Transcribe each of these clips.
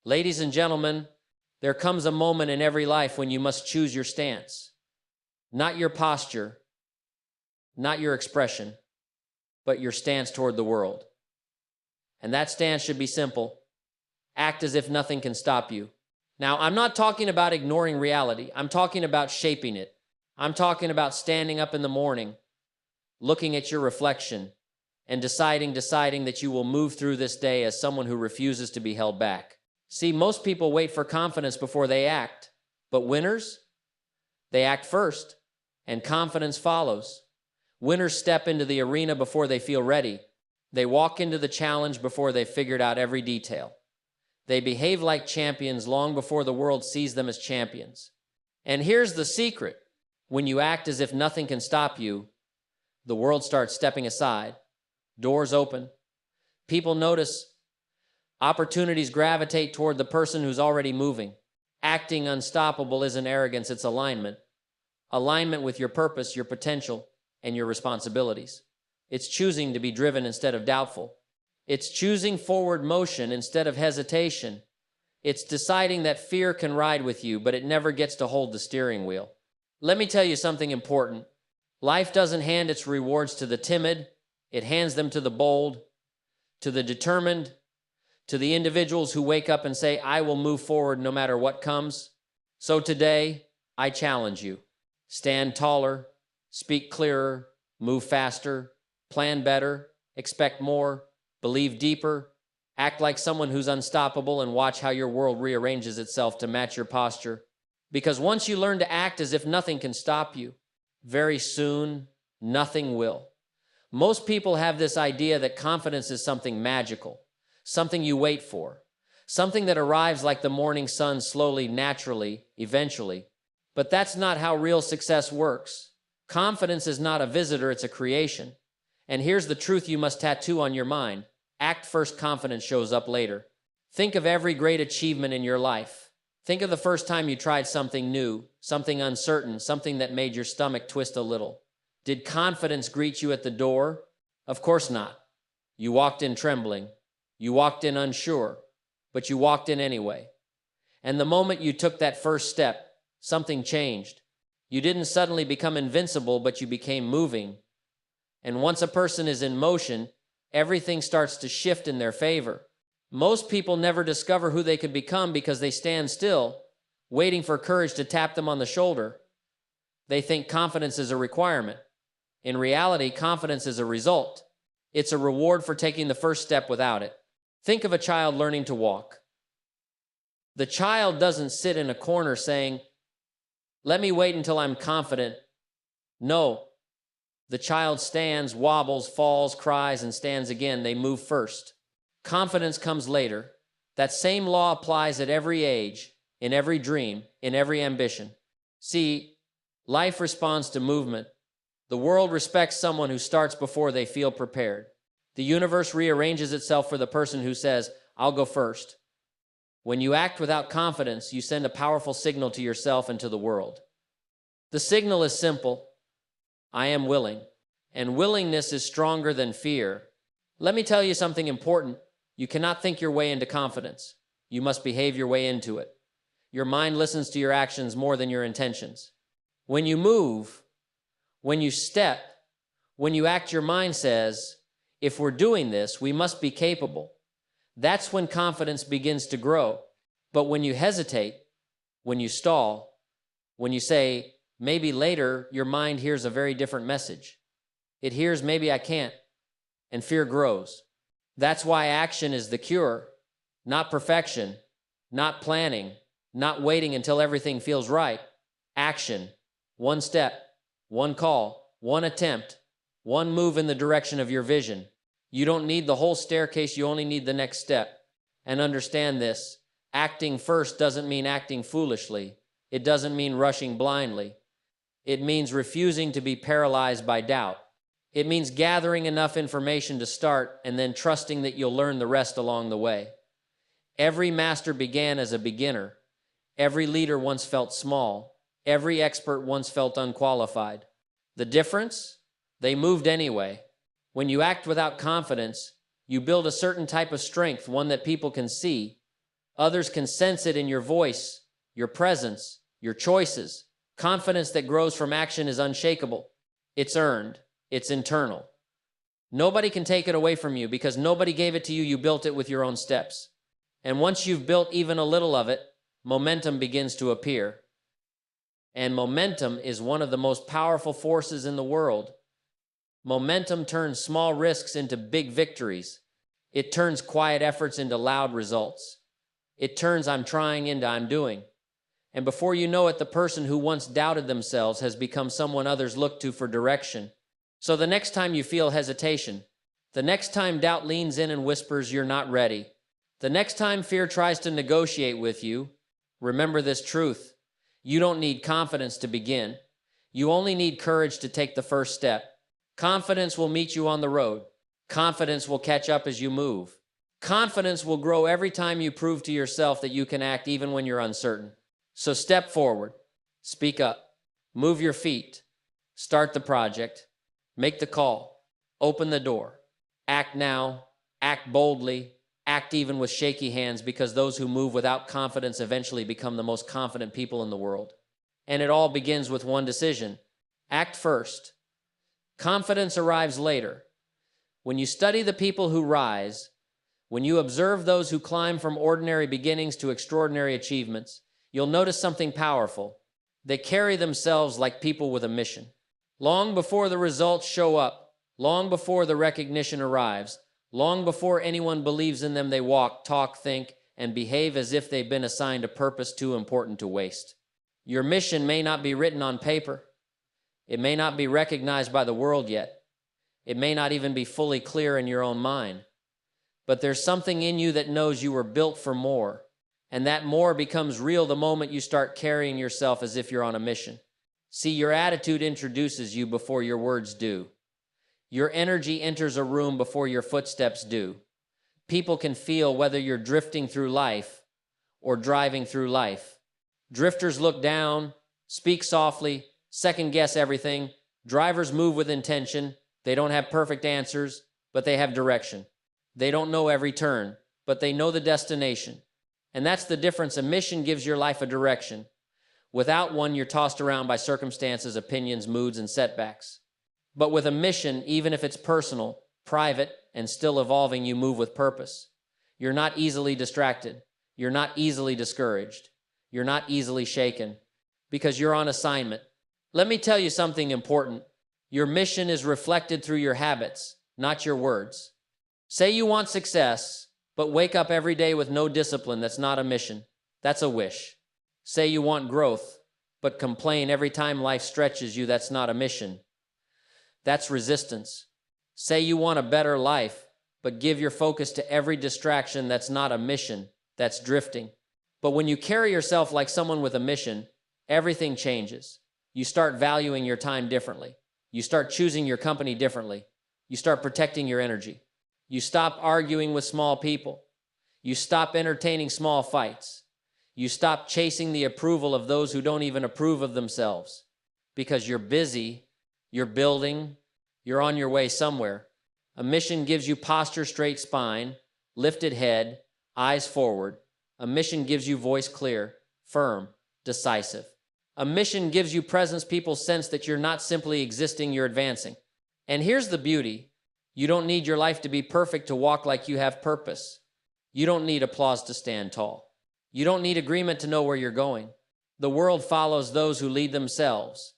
Ladies and gentlemen, there comes a moment in every life when you must choose your stance. Not your posture, not your expression, but your stance toward the world. And that stance should be simple. Act as if nothing can stop you. Now, I'm not talking about ignoring reality. I'm talking about shaping it. I'm talking about standing up in the morning, looking at your reflection, and deciding that you will move through this day as someone who refuses to be held back. See, most people wait for confidence before they act, but winners, they act first, and confidence follows. Winners step into the arena before they feel ready. They walk into the challenge before they've figured out every detail. They behave like champions long before the world sees them as champions. And here's the secret. When you act as if nothing can stop you, the world starts stepping aside. Doors open. People notice. Opportunities gravitate toward the person who's already moving. Acting unstoppable isn't arrogance, it's alignment. Alignment with your purpose, your potential, and your responsibilities. It's choosing to be driven instead of doubtful. It's choosing forward motion instead of hesitation. It's deciding that fear can ride with you, but it never gets to hold the steering wheel. Let me tell you something important. Life doesn't hand its rewards to the timid. It hands them to the bold, to the determined, to the individuals who wake up and say, I will move forward no matter what comes. So today, I challenge you. Stand taller, speak clearer, move faster, plan better, expect more, believe deeper, act like someone who's unstoppable, and watch how your world rearranges itself to match your posture. Because once you learn to act as if nothing can stop you, very soon, nothing will. Most people have this idea that confidence is something magical, something you wait for, something that arrives like the morning sun slowly, naturally, eventually. But that's not how real success works. Confidence is not a visitor, it's a creation. And here's the truth you must tattoo on your mind. Act first, confidence shows up later. Think of every great achievement in your life. Think of the first time you tried something new, something uncertain, something that made your stomach twist a little. Did confidence greet you at the door? Of course not. You walked in trembling. You walked in unsure, but you walked in anyway. And the moment you took that first step, something changed. You didn't suddenly become invincible, but you became moving. And once a person is in motion, everything starts to shift in their favor. Most people never discover who they could become because they stand still, waiting for courage to tap them on the shoulder. They think confidence is a requirement. In reality, confidence is a result. It's a reward for taking the first step without it. Think of a child learning to walk. The child doesn't sit in a corner saying, let me wait until I'm confident. No. The child stands, wobbles, falls, cries, and stands again. They move first. Confidence comes later. That same law applies at every age, in every dream, in every ambition. See, life responds to movement. The world respects someone who starts before they feel prepared. The universe rearranges itself for the person who says, I'll go first. When you act without confidence, you send a powerful signal to yourself and to the world. The signal is simple. I am willing. And willingness is stronger than fear. Let me tell you something important. You cannot think your way into confidence. You must behave your way into it. Your mind listens to your actions more than your intentions. When you move, when you step, when you act, your mind says, if we're doing this, we must be capable. That's when confidence begins to grow. But when you hesitate, when you stall, when you say, maybe later, your mind hears a very different message. It hears, maybe I can't, and fear grows. That's why action is the cure, not perfection, not planning, not waiting until everything feels right. Action, one step, one call, one attempt, one move in the direction of your vision. You don't need the whole staircase, you only need the next step. And understand this, acting first doesn't mean acting foolishly. It doesn't mean rushing blindly. It means refusing to be paralyzed by doubt. It means gathering enough information to start and then trusting that you'll learn the rest along the way. Every master began as a beginner. Every leader once felt small. Every expert once felt unqualified. The difference? They moved anyway. When you act without confidence, you build a certain type of strength, one that people can see, Others can sense it in your voice, your presence, your choices. Confidence that grows from action is unshakable. It's earned. It's internal. Nobody can take it away from you because nobody gave it to you. You built it with your own steps. And once you've built even a little of it, momentum begins to appear. And momentum is one of the most powerful forces in the world. Momentum turns small risks into big victories. It turns quiet efforts into loud results. It turns I'm trying into I'm doing. And before you know it, the person who once doubted themselves has become someone others look to for direction. So the next time you feel hesitation, the next time doubt leans in and whispers you're not ready, the next time fear tries to negotiate with you, remember this truth. You don't need confidence to begin. You only need courage to take the first step. Confidence will meet you on the road. Confidence will catch up as you move. Confidence will grow every time you prove to yourself that you can act even when you're uncertain. So step forward, speak up, move your feet, start the project, make the call, open the door, act now, act boldly, act even with shaky hands, because those who move without confidence eventually become the most confident people in the world. And it all begins with one decision. Act first. Confidence arrives later. When you study the people who rise, when you observe those who climb from ordinary beginnings to extraordinary achievements, you'll notice something powerful. They carry themselves like people with a mission. Long before the results show up, long before the recognition arrives, long before anyone believes in them, they walk, talk, think, and behave as if they've been assigned a purpose too important to waste. Your mission may not be written on paper. It may not be recognized by the world yet. It may not even be fully clear in your own mind. But there's something in you that knows you were built for more. And that more becomes real the moment you start carrying yourself as if you're on a mission. See, your attitude introduces you before your words do. Your energy enters a room before your footsteps do. People can feel whether you're drifting through life or driving through life. Drifters look down, speak softly, second guess everything. Drivers move with intention. They don't have perfect answers, but they have direction. They don't know every turn, but they know the destination. And that's the difference. A mission gives your life a direction. Without one, you're tossed around by circumstances, opinions, moods, and setbacks. But with a mission, even if it's personal, private, and still evolving, you move with purpose. You're not easily distracted. You're not easily discouraged. You're not easily shaken because you're on assignment. Let me tell you something important. Your mission is reflected through your habits, not your words. Say you want success, but wake up every day with no discipline. That's not a mission. That's a wish. Say you want growth, but complain every time life stretches you. That's not a mission. That's resistance. Say you want a better life, but give your focus to every distraction. That's not a mission. That's drifting. But when you carry yourself like someone with a mission, everything changes. You start valuing your time differently. You start choosing your company differently. You start protecting your energy. You stop arguing with small people. You stop entertaining small fights. You stop chasing the approval of those who don't even approve of themselves. Because you're busy, you're building, you're on your way somewhere. A mission gives you posture, straight spine, lifted head, eyes forward. A mission gives you voice clear, firm, decisive. A mission gives you presence. People sense that you're not simply existing, you're advancing. And here's the beauty. You don't need your life to be perfect to walk like you have purpose. You don't need applause to stand tall. You don't need agreement to know where you're going. The world follows those who lead themselves.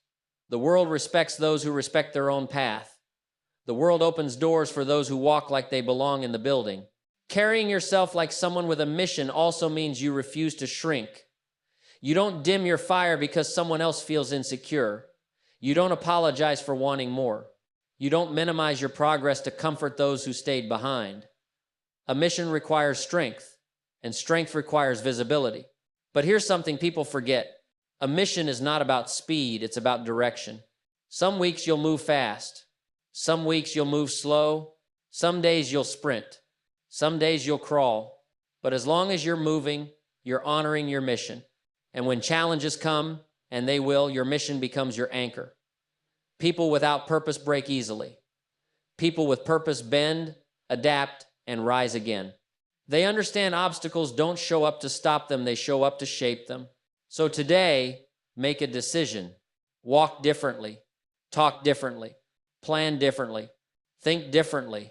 The world respects those who respect their own path. The world opens doors for those who walk like they belong in the building. Carrying yourself like someone with a mission also means you refuse to shrink. You don't dim your fire because someone else feels insecure. You don't apologize for wanting more. You don't minimize your progress to comfort those who stayed behind. A mission requires strength, and strength requires visibility. But here's something people forget. A mission is not about speed, it's about direction. Some weeks you'll move fast. Some weeks you'll move slow. Some days you'll sprint. Some days you'll crawl. But as long as you're moving, you're honoring your mission. And when challenges come, and they will, your mission becomes your anchor. People without purpose break easily. People with purpose bend, adapt, and rise again. They understand obstacles don't show up to stop them, they show up to shape them. So today, make a decision. Walk differently, talk differently, plan differently, think differently.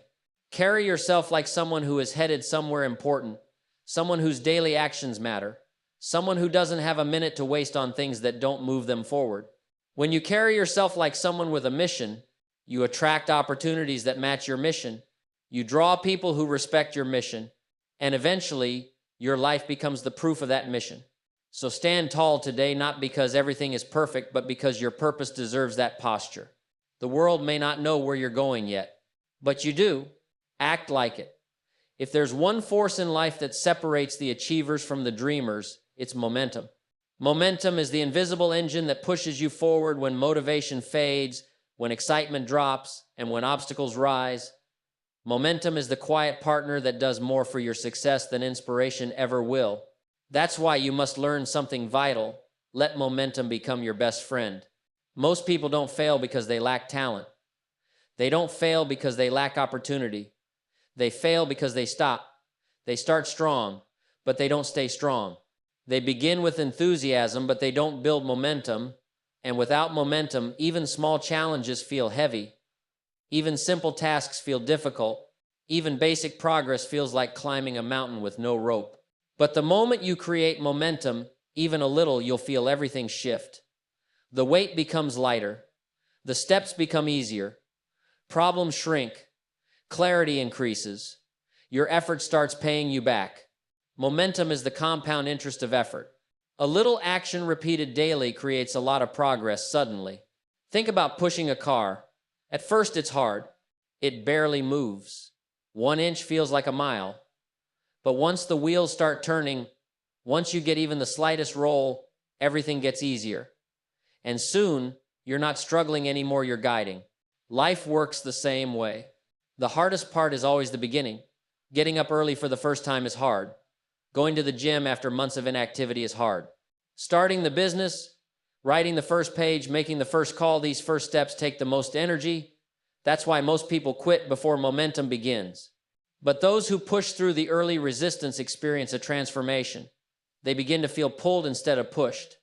Carry yourself like someone who is headed somewhere important, someone whose daily actions matter, someone who doesn't have a minute to waste on things that don't move them forward. When you carry yourself like someone with a mission, you attract opportunities that match your mission. You draw people who respect your mission, and eventually, your life becomes the proof of that mission. So stand tall today, not because everything is perfect, but because your purpose deserves that posture. The world may not know where you're going yet, but you do. Act like it. If there's one force in life that separates the achievers from the dreamers, it's momentum. Momentum is the invisible engine that pushes you forward when motivation fades, when excitement drops, and when obstacles rise. Momentum is the quiet partner that does more for your success than inspiration ever will. That's why you must learn something vital. Let momentum become your best friend. Most people don't fail because they lack talent. They don't fail because they lack opportunity. They fail because they stop. They start strong, but they don't stay strong. They begin with enthusiasm, but they don't build momentum. And without momentum, even small challenges feel heavy. Even simple tasks feel difficult. Even basic progress feels like climbing a mountain with no rope. But the moment you create momentum, even a little, you'll feel everything shift. The weight becomes lighter. The steps become easier. Problems shrink. Clarity increases. Your effort starts paying you back. Momentum is the compound interest of effort. A little action repeated daily creates a lot of progress suddenly. Think about pushing a car. At first it's hard. It barely moves. 1 inch feels like a mile. But once the wheels start turning, once you get even the slightest roll, everything gets easier. And soon, you're not struggling anymore, you're guiding. Life works the same way. The hardest part is always the beginning. Getting up early for the first time is hard. Going to the gym after months of inactivity is hard. Starting the business, writing the first page, making the first call, these first steps take the most energy. That's why most people quit before momentum begins. But those who push through the early resistance experience a transformation. They begin to feel pulled instead of pushed.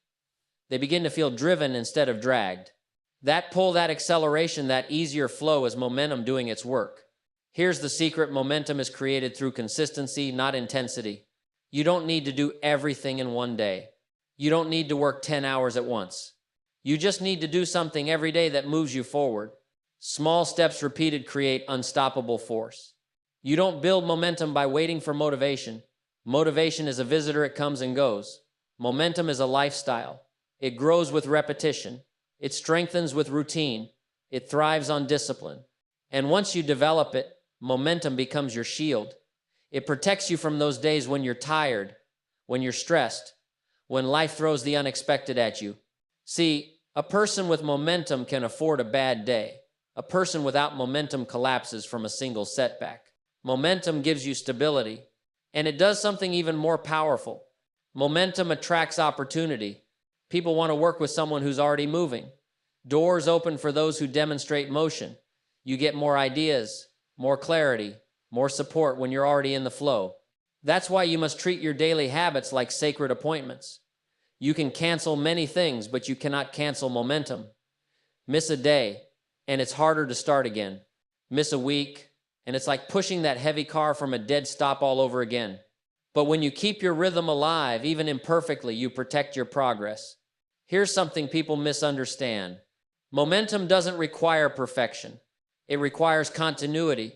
They begin to feel driven instead of dragged. That pull, that acceleration, that easier flow is momentum doing its work. Here's the secret: momentum is created through consistency, not intensity. You don't need to do everything in one day. You don't need to work 10 hours at once. You just need to do something every day that moves you forward. Small steps repeated create unstoppable force. You don't build momentum by waiting for motivation. Motivation is a visitor, it comes and goes. Momentum is a lifestyle. It grows with repetition. It strengthens with routine. It thrives on discipline. And once you develop it, momentum becomes your shield. It protects you from those days when you're tired, when you're stressed, when life throws the unexpected at you. See, a person with momentum can afford a bad day. A person without momentum collapses from a single setback. Momentum gives you stability, and it does something even more powerful. Momentum attracts opportunity. People want to work with someone who's already moving. Doors open for those who demonstrate motion. You get more ideas, more clarity, more support when you're already in the flow. That's why you must treat your daily habits like sacred appointments. You can cancel many things, but you cannot cancel momentum. Miss a day, and it's harder to start again. Miss a week, and it's like pushing that heavy car from a dead stop all over again. But when you keep your rhythm alive, even imperfectly, you protect your progress. Here's something people misunderstand. Momentum doesn't require perfection. It requires continuity.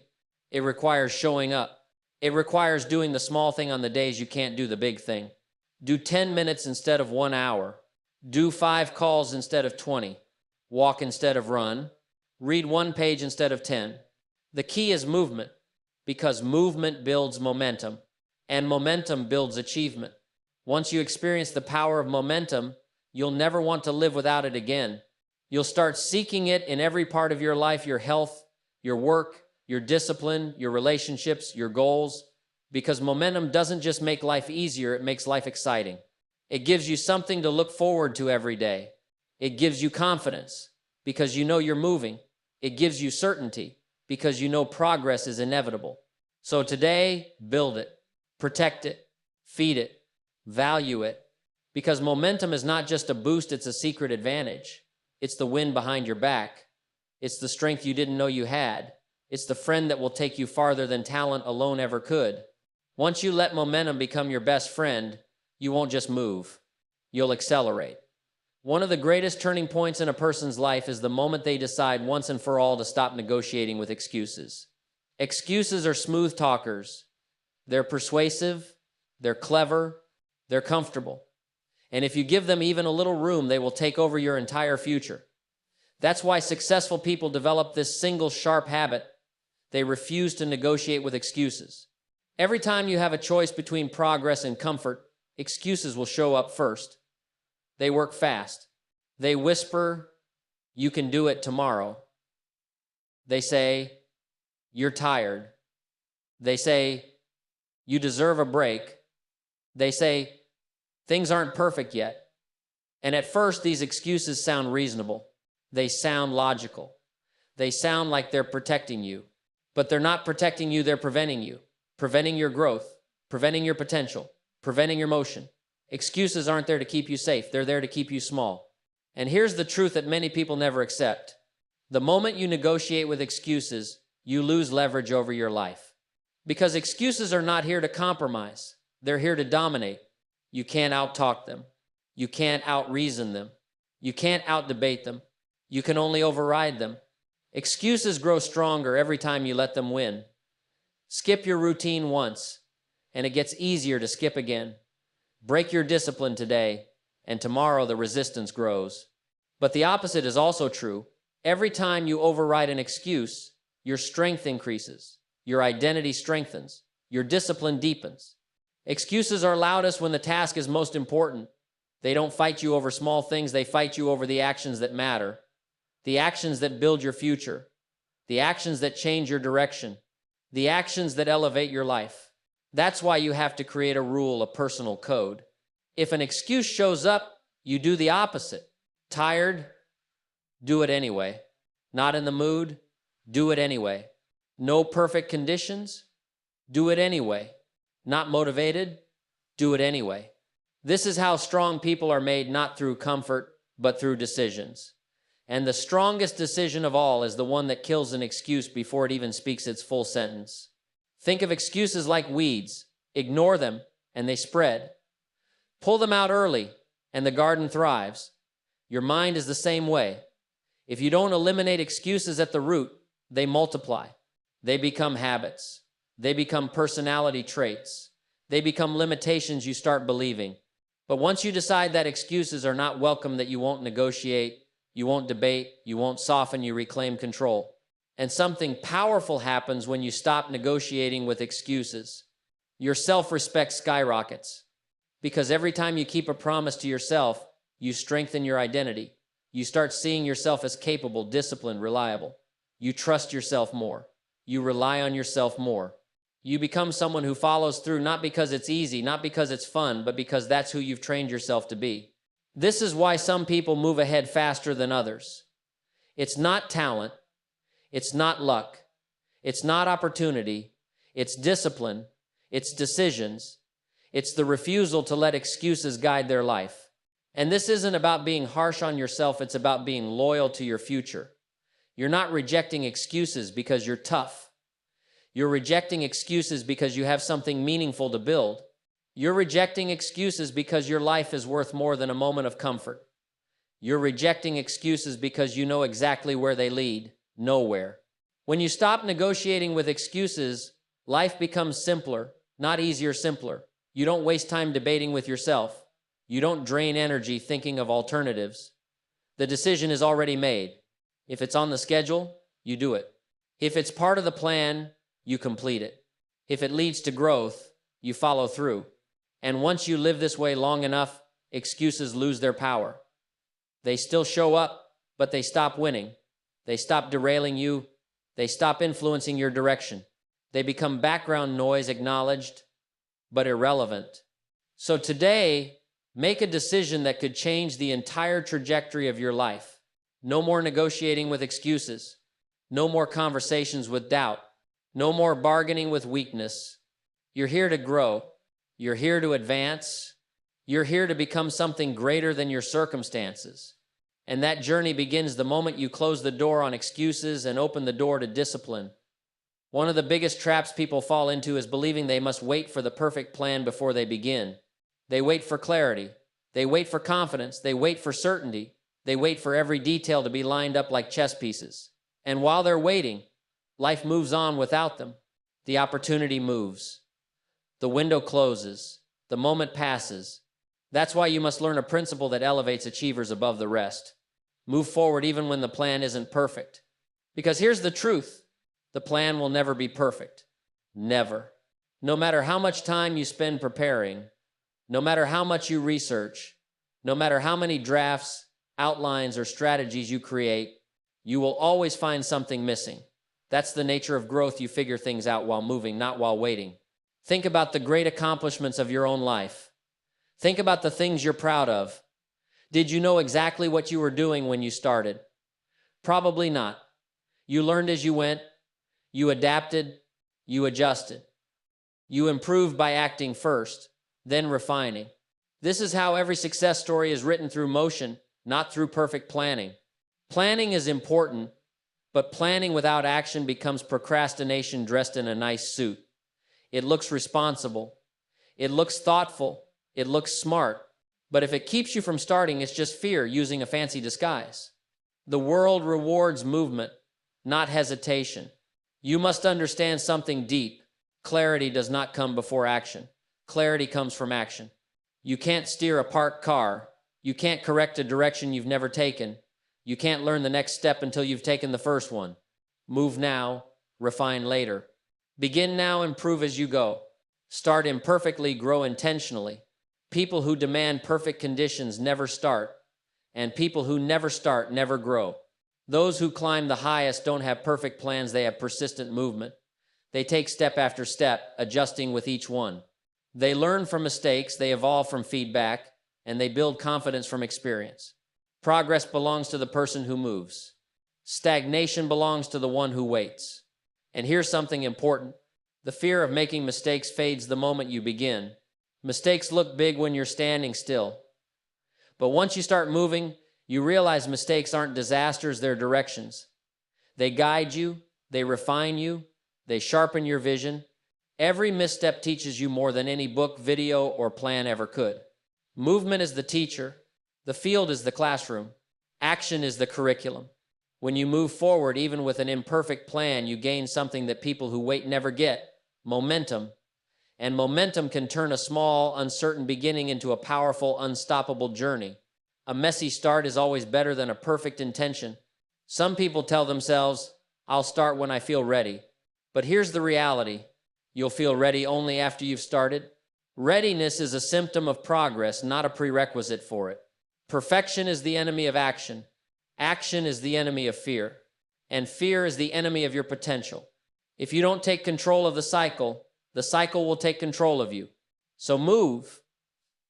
It requires showing up. It requires doing the small thing on the days you can't do the big thing. Do 10 minutes instead of 1 hour. Do 5 calls instead of 20. Walk instead of run. Read 1 page instead of 10. The key is movement, because movement builds momentum, and momentum builds achievement. Once you experience the power of momentum, you'll never want to live without it again. You'll start seeking it in every part of your life, your health, your work, your discipline, your relationships, your goals, because momentum doesn't just make life easier, it makes life exciting. It gives you something to look forward to every day. It gives you confidence, because you know you're moving. It gives you certainty, because you know progress is inevitable. So today, build it. Protect it, feed it, value it, because momentum is not just a boost, it's a secret advantage. It's the wind behind your back. It's the strength you didn't know you had. It's the friend that will take you farther than talent alone ever could. Once you let momentum become your best friend, you won't just move. You'll accelerate. One of the greatest turning points in a person's life is the moment they decide once and for all to stop negotiating with excuses. Excuses are smooth talkers. They're persuasive, they're clever, they're comfortable. And if you give them even a little room, they will take over your entire future. That's why successful people develop this single sharp habit. They refuse to negotiate with excuses. Every time you have a choice between progress and comfort, excuses will show up first. They work fast. They whisper, "You can do it tomorrow." They say, "You're tired." They say, "You deserve a break." They say, "Things aren't perfect yet." And at first, these excuses sound reasonable. They sound logical. They sound like they're protecting you. But they're not protecting you, they're preventing you. Preventing your growth, preventing your potential, preventing your motion. Excuses aren't there to keep you safe, they're there to keep you small. And here's the truth that many people never accept. The moment you negotiate with excuses, you lose leverage over your life. Because excuses are not here to compromise, they're here to dominate. You can't out-talk them. You can't out-reason them. You can't out-debate them. You can only override them. Excuses grow stronger every time you let them win. Skip your routine once, and it gets easier to skip again. Break your discipline today, and tomorrow the resistance grows. But the opposite is also true. Every time you override an excuse, your strength increases, your identity strengthens, your discipline deepens. Excuses are loudest when the task is most important. They don't fight you over small things, they fight you over the actions that matter, the actions that build your future, the actions that change your direction, the actions that elevate your life. That's why you have to create a rule, a personal code. If an excuse shows up, you do the opposite. Tired? Do it anyway. Not in the mood? Do it anyway. No perfect conditions? Do it anyway. Not motivated? Do it anyway. This is how strong people are made, not through comfort, but through decisions. And the strongest decision of all is the one that kills an excuse before it even speaks its full sentence. Think of excuses like weeds. Ignore them, and they spread. Pull them out early, and the garden thrives. Your mind is the same way. If you don't eliminate excuses at the root, they multiply. They become habits. They become personality traits. They become limitations you start believing. But once you decide that excuses are not welcome, that you won't negotiate, you won't debate, you won't soften, you reclaim control. And something powerful happens when you stop negotiating with excuses. Your self-respect skyrockets. Because every time you keep a promise to yourself, you strengthen your identity. You start seeing yourself as capable, disciplined, reliable. You trust yourself more. You rely on yourself more. You become someone who follows through, not because it's easy, not because it's fun, but because that's who you've trained yourself to be. This is why some people move ahead faster than others. It's not talent. It's not luck. It's not opportunity. It's discipline. It's decisions. It's the refusal to let excuses guide their life. And this isn't about being harsh on yourself. It's about being loyal to your future. You're not rejecting excuses because you're tough. You're rejecting excuses because you have something meaningful to build. You're rejecting excuses because your life is worth more than a moment of comfort. You're rejecting excuses because you know exactly where they lead, nowhere. When you stop negotiating with excuses, life becomes simpler, not easier, simpler. You don't waste time debating with yourself. You don't drain energy thinking of alternatives. The decision is already made. If it's on the schedule, you do it. If it's part of the plan, you complete it. If it leads to growth, you follow through. And once you live this way long enough, excuses lose their power. They still show up, but they stop winning. They stop derailing you. They stop influencing your direction. They become background noise, acknowledged, but irrelevant. So today, make a decision that could change the entire trajectory of your life. No more negotiating with excuses. No more conversations with doubt. No more bargaining with weakness. You're here to grow. You're here to advance. You're here to become something greater than your circumstances. And that journey begins the moment you close the door on excuses and open the door to discipline. One of the biggest traps people fall into is believing they must wait for the perfect plan before they begin. They wait for clarity. They wait for confidence. They wait for certainty. They wait for every detail to be lined up like chess pieces. And while they're waiting, life moves on without them. The opportunity moves. The window closes. The moment passes. That's why you must learn a principle that elevates achievers above the rest. Move forward even when the plan isn't perfect. Because here's the truth. The plan will never be perfect. Never. No matter how much time you spend preparing, no matter how much you research, no matter how many drafts, outlines, or strategies you create, you will always find something missing. That's the nature of growth. You figure things out while moving, not while waiting. Think about the great accomplishments of your own life. Think about the things you're proud of. Did you know exactly what you were doing when you started? Probably not. You learned as you went. You adapted. You adjusted. You improved by acting first, then refining. This is how every success story is written, through motion, not through perfect planning. Planning is important, but planning without action becomes procrastination dressed in a nice suit. It looks responsible. It looks thoughtful. It looks smart. But if it keeps you from starting, it's just fear using a fancy disguise. The world rewards movement, not hesitation. You must understand something deep. Clarity does not come before action. Clarity comes from action. You can't steer a parked car. You can't correct a direction you've never taken. You can't learn the next step until you've taken the first one. Move now, refine later. Begin now, improve as you go. Start imperfectly, grow intentionally. People who demand perfect conditions never start, and people who never start never grow. Those who climb the highest don't have perfect plans, they have persistent movement. They take step after step, adjusting with each one. They learn from mistakes, they evolve from feedback, and they build confidence from experience. Progress belongs to the person who moves. Stagnation belongs to the one who waits. And here's something important. The fear of making mistakes fades the moment you begin. Mistakes look big when you're standing still. But once you start moving, you realize mistakes aren't disasters, they're directions. They guide you, they refine you, they sharpen your vision. Every misstep teaches you more than any book, video, or plan ever could. Movement is the teacher. The field is the classroom. Action is the curriculum. When you move forward, even with an imperfect plan, you gain something that people who wait never get: momentum. And momentum can turn a small, uncertain beginning into a powerful, unstoppable journey. A messy start is always better than a perfect intention. Some people tell themselves, "I'll start when I feel ready." But here's the reality. You'll feel ready only after you've started. Readiness is a symptom of progress, not a prerequisite for it. Perfection is the enemy of action. Action is the enemy of fear. And fear is the enemy of your potential. If you don't take control of the cycle will take control of you. So move.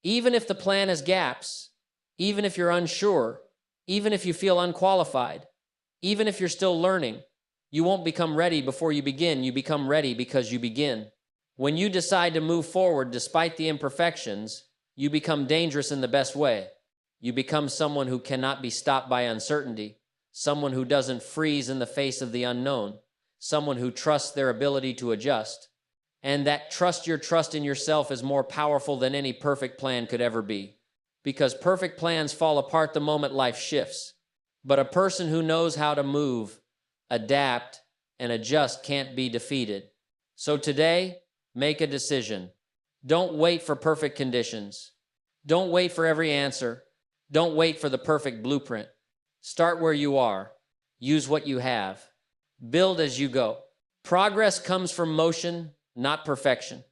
Even if the plan has gaps, even if you're unsure, even if you feel unqualified, even if you're still learning, you won't become ready before you begin. You become ready because you begin. When you decide to move forward despite the imperfections, you become dangerous in the best way. You become someone who cannot be stopped by uncertainty, someone who doesn't freeze in the face of the unknown, someone who trusts their ability to adjust. And that your trust in yourself is more powerful than any perfect plan could ever be. Because perfect plans fall apart the moment life shifts. But a person who knows how to move, adapt, and adjust can't be defeated. So today, make a decision. Don't wait for perfect conditions. Don't wait for every answer. Don't wait for the perfect blueprint. Start where you are. Use what you have. Build as you go. Progress comes from motion, not perfection.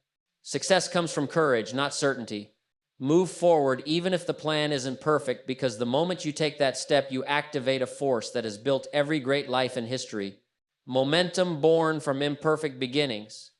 Success comes from courage, not certainty. Move forward even if the plan isn't perfect, because the moment you take that step, you activate a force that has built every great life in history. Momentum born from imperfect beginnings.